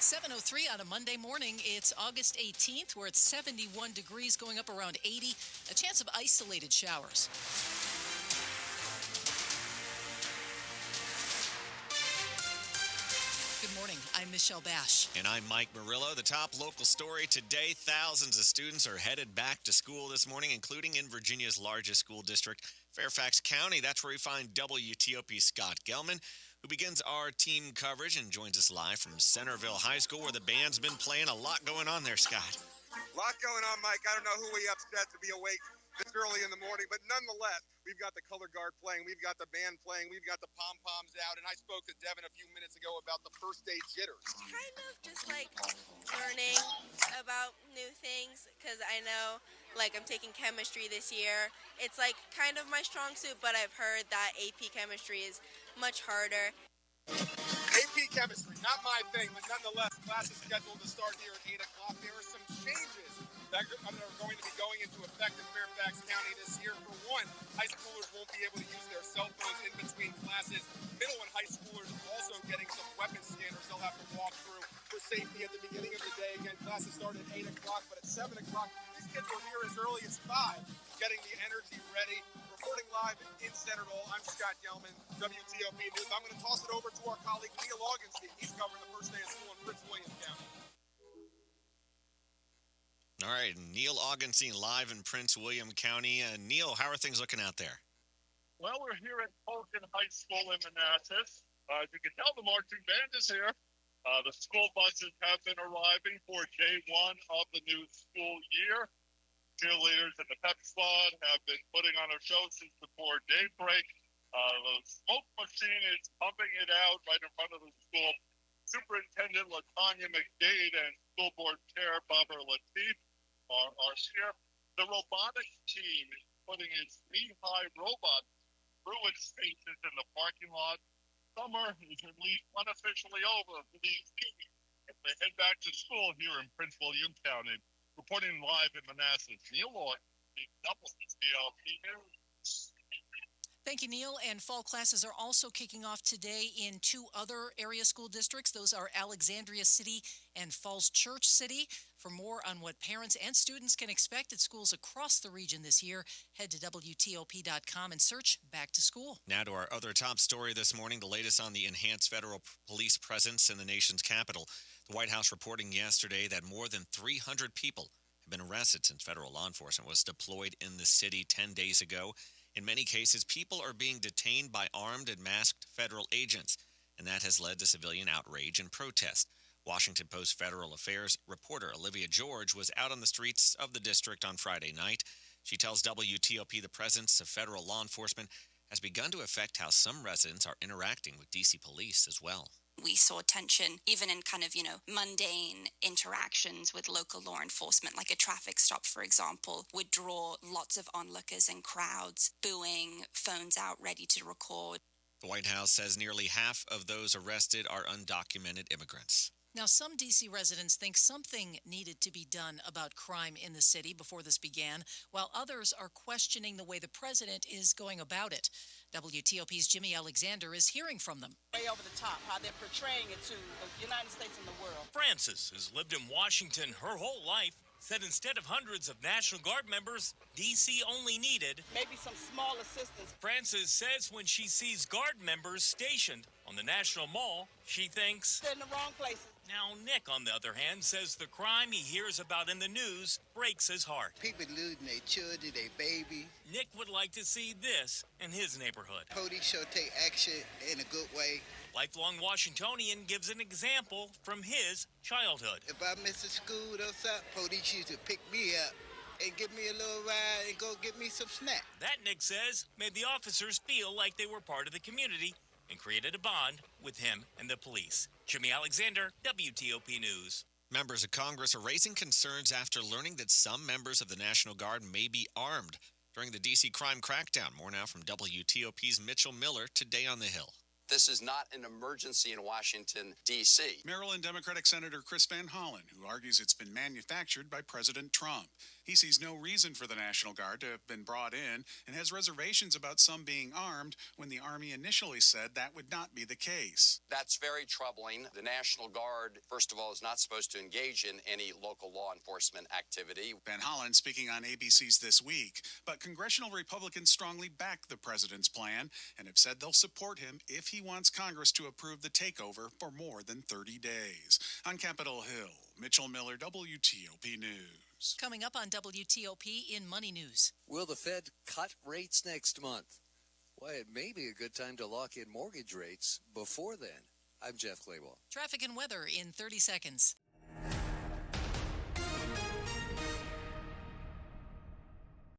7:03 on a Monday morning. It's August 18th. We're at 71 degrees, going up around 80. A chance of isolated showers. Good morning. I'm Michelle Basch. And I'm Mike Murillo. The top local story today, thousands of students are headed back to school this morning, including in Virginia's largest school district, Fairfax County. That's where we find WTOP's Scott Gelman, who begins our team coverage and joins us live from Centerville High School, where the band's been playing. A lot going on there, Scott. A lot going on, Mike. I don't know who we upset to be awake this early in the morning, but nonetheless, we've got the color guard playing, we've got the band playing, we've got the pom-poms out, and I spoke to Devin a few minutes ago about the first day jitters. Kind of just like learning about new things, because I know I'm taking chemistry this year. It's kind of my strong suit, but I've heard that AP chemistry is much harder. AP chemistry, not my thing, but nonetheless, class is scheduled to start here at 8 o'clock. There are some changes that are going to be going into effect in Fairfax County this year. For one, high schoolers won't be able to use their cell phones in between classes. Middle and high schoolers are also getting some weapon scanners they'll have to walk through for safety at the beginning of the day. Again, classes start at 8 o'clock, but at 7 o'clock, these kids were here as early as 5, getting the energy ready. Reporting live in Centerville, I'm Scott Gelman, WTOP News. I'm going to toss it over to our colleague Neil Augenstein. He's covering the first day of school in Prince William County. All right, Neil Augenstein live in Prince William County. Neil, how are things looking out there? Well, we're here at Polk High School in Manassas. As you can tell, the marching band is here. The school buses have been arriving for day one of the new school year. Cheerleaders and the pep squad have been putting on a show since before daybreak. The smoke machine is pumping it out right in front of the school. Superintendent LaTanya McDade and School Board Chair Barbara Latif are here. The robotics team is putting its knee-high robot through its spaces in the parking lot. Summer is at least unofficially over for these teams as they head back to school here in Prince William County. Reporting live in Manassas, Neil Lloyd, WTOP News. Thank you, Neil. And fall classes are also kicking off today in two other area school districts. Those are Alexandria City and Falls Church City. For more on what parents and students can expect at schools across the region this year, head to WTOP.com and search Back to School. Now to our other top story this morning, the latest on the enhanced federal police presence in the nation's capital. The White House reporting yesterday that more than 300 people have been arrested since federal law enforcement was deployed in the city 10 days ago. In many cases, people are being detained by armed and masked federal agents, and that has led to civilian outrage and protest. Washington Post federal affairs reporter Olivia George was out on the streets of the district on Friday night. She tells WTOP the presence of federal law enforcement has begun to affect how some residents are interacting with D.C. police as well. We saw tension even in mundane interactions with local law enforcement, like a traffic stop, for example, would draw lots of onlookers and crowds, booing, phones out, ready to record. The White House says nearly half of those arrested are undocumented immigrants. Now, some D.C. residents think something needed to be done about crime in the city before this began, while others are questioning the way the president is going about it. WTOP's Jimmy Alexander is hearing from them. Way over the top, how they're portraying it to the United States and the world. Frances, who's lived in Washington her whole life, said instead of hundreds of National Guard members, D.C. only needed maybe some small assistance. Frances says when she sees Guard members stationed on the National Mall, she thinks they're in the wrong places. Now, Nick, on the other hand, says the crime he hears about in the news breaks his heart. People losing their children, their baby. Nick would like to see this in his neighborhood. Police should take action in a good way. Lifelong Washingtonian gives an example from his childhood. If I miss a school or something, police used to pick me up and give me a little ride and go get me some snacks. That, Nick says, made the officers feel like they were part of the community and created a bond with him and the police. Jimmy Alexander, WTOP News. Members of Congress are raising concerns after learning that some members of the National Guard may be armed during the D.C. crime crackdown. More now from WTOP's Mitchell Miller today on the Hill. This is not an emergency in Washington, D.C. Maryland Democratic Senator Chris Van Hollen, who argues it's been manufactured by President Trump. He sees no reason for the National Guard to have been brought in and has reservations about some being armed when the Army initially said that would not be the case. That's very troubling. The National Guard, first of all, is not supposed to engage in any local law enforcement activity. Van Hollen speaking on ABC's This Week, but congressional Republicans strongly back the president's plan and have said they'll support him if he wants Congress to approve the takeover for more than 30 days. On Capitol Hill, Mitchell Miller, WTOP News. Coming up on WTOP in Money News. Will the Fed cut rates next month? Why, it may be a good time to lock in mortgage rates before then. I'm Jeff Claywell. Traffic and weather in 30 seconds.